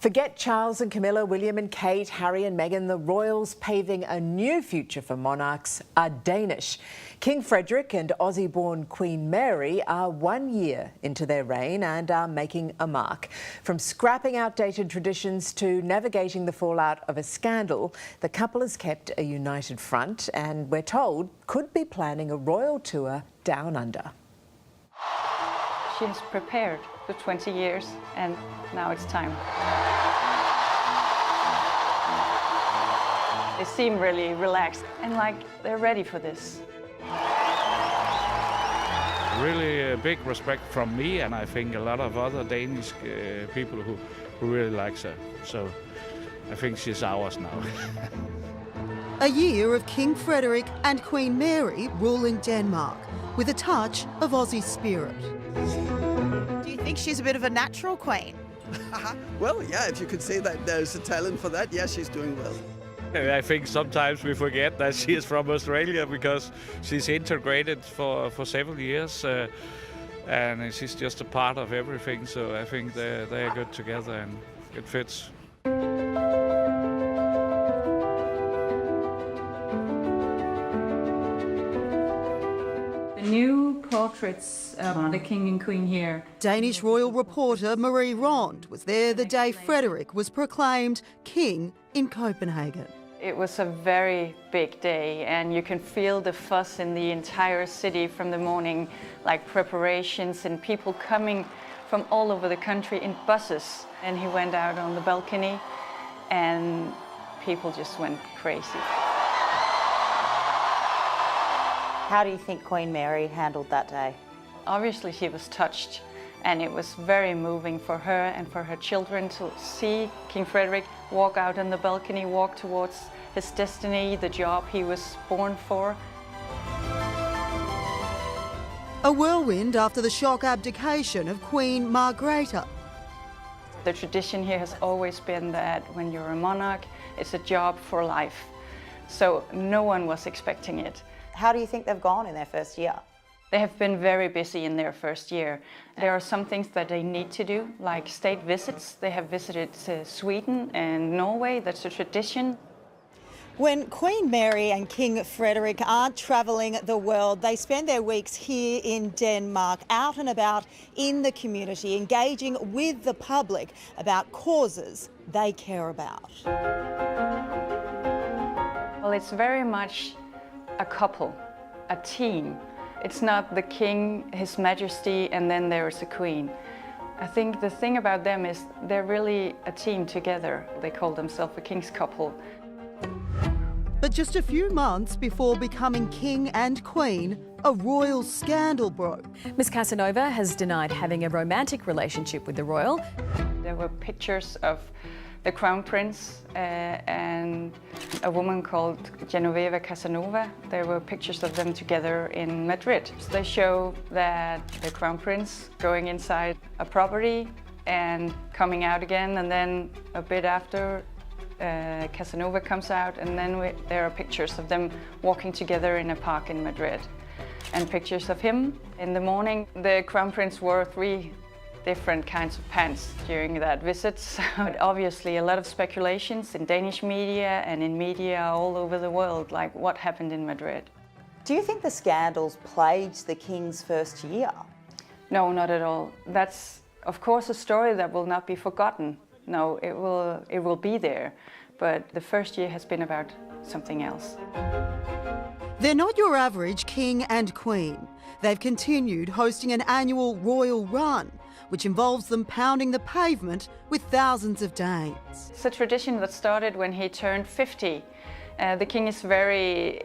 Forget Charles and Camilla, William and Kate, Harry and Meghan. The royals paving a new future for monarchs are Danish. King Frederik and Aussie-born Queen Mary are 1 year into their reign and are making a mark. From scrapping outdated traditions to navigating the fallout of a scandal, the couple has kept a united front and, we're told, could be planning a royal tour down under. She has prepared for 20 years and now it's time. They seem really relaxed and like they're ready for this. Really big respect from me, and I think a lot of other Danish people who really like her. So I think she's ours now. A year of King Frederik and Queen Mary ruling Denmark with a touch of Aussie spirit. Do you think she's a bit of a natural queen? Well, yeah, if you could say that there's a talent for that, yeah, she's doing well. I think sometimes we forget that she is from Australia because she's integrated for several years and she's just a part of everything. So I think they're good together and it fits. The new portraits of the King and Queen here. Danish royal reporter Marie Rond was there the day Frederik was proclaimed king in Copenhagen. It was a very big day and you can feel the fuss in the entire city from the morning, like preparations and people coming from all over the country in buses. And he went out on the balcony and people just went crazy. How do you think Queen Mary handled that day? Obviously she was touched and it was very moving for her and for her children to see King Frederik walk out on the balcony, walk towards his destiny, the job he was born for. A whirlwind after the shock abdication of Queen Margrethe. The tradition here has always been that when you're a monarch, it's a job for life. So no one was expecting it. How do you think they've gone in their first year? They have been very busy in their first year. There are some things that they need to do, like state visits. They have visited Sweden and Norway, that's a tradition. When Queen Mary and King Frederik aren't travelling the world, they spend their weeks here in Denmark, out and about in the community, engaging with the public about causes they care about. Well, it's very much a couple, a team. It's not the king, his majesty, and then there's a queen. I think the thing about them is they're really a team together. They call themselves a king's couple. But just a few months before becoming king and queen, a royal scandal broke. Miss Casanova has denied having a romantic relationship with the royal. There were pictures of the crown prince and a woman called Genoveva Casanova. There were pictures of them together in Madrid. They show that the crown prince going inside a property and coming out again, and then a bit after Casanova comes out, and then there are pictures of them walking together in a park in Madrid. And pictures of him in the morning. The crown prince wore 3 different kinds of pants during that visit. So obviously a lot of speculations in Danish media and in media all over the world, like what happened in Madrid. Do you think the scandals plagued the king's first year? No, not at all. That's of course a story that will not be forgotten. No, it will be there, but the first year has been about something else. They're not your average king and queen. They've continued hosting an annual royal run, which involves them pounding the pavement with thousands of Danes. It's a tradition that started when he turned 50. The king is very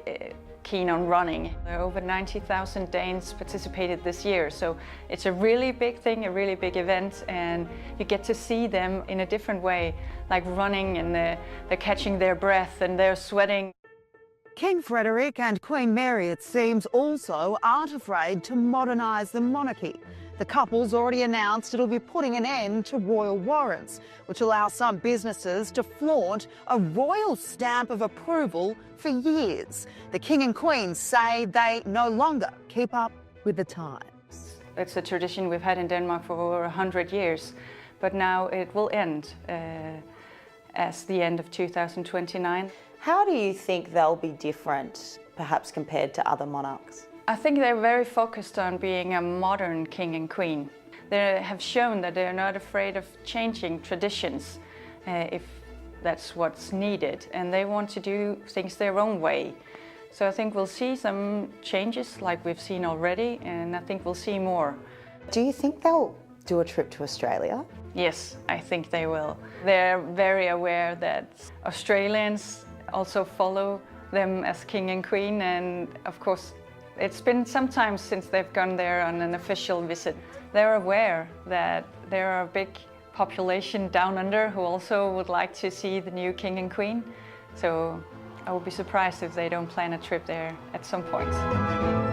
keen on running. Over 90,000 Danes participated this year, so it's a really big thing, a really big event, and you get to see them in a different way, like running, and they're catching their breath and they're sweating. King Frederik and Queen Mary, it seems, also aren't afraid to modernise the monarchy. The couple's already announced it'll be putting an end to royal warrants, which allow some businesses to flaunt a royal stamp of approval for years. The King and Queen say they no longer keep up with the times. It's a tradition we've had in Denmark for over 100 years. but now it will end as the end of 2029. How do you think they'll be different, perhaps compared to other monarchs? I think they're very focused on being a modern king and queen. They have shown that they're not afraid of changing traditions if that's what's needed, and they want to do things their own way. So I think we'll see some changes like we've seen already, and I think we'll see more. Do you think they'll do a trip to Australia? Yes, I think they will. They're very aware that Australians also follow them as king and queen, and of course it's been some time since they've gone there on an official visit. They're aware that there are a big population down under who also would like to see the new king and queen. So I would be surprised if they don't plan a trip there at some point.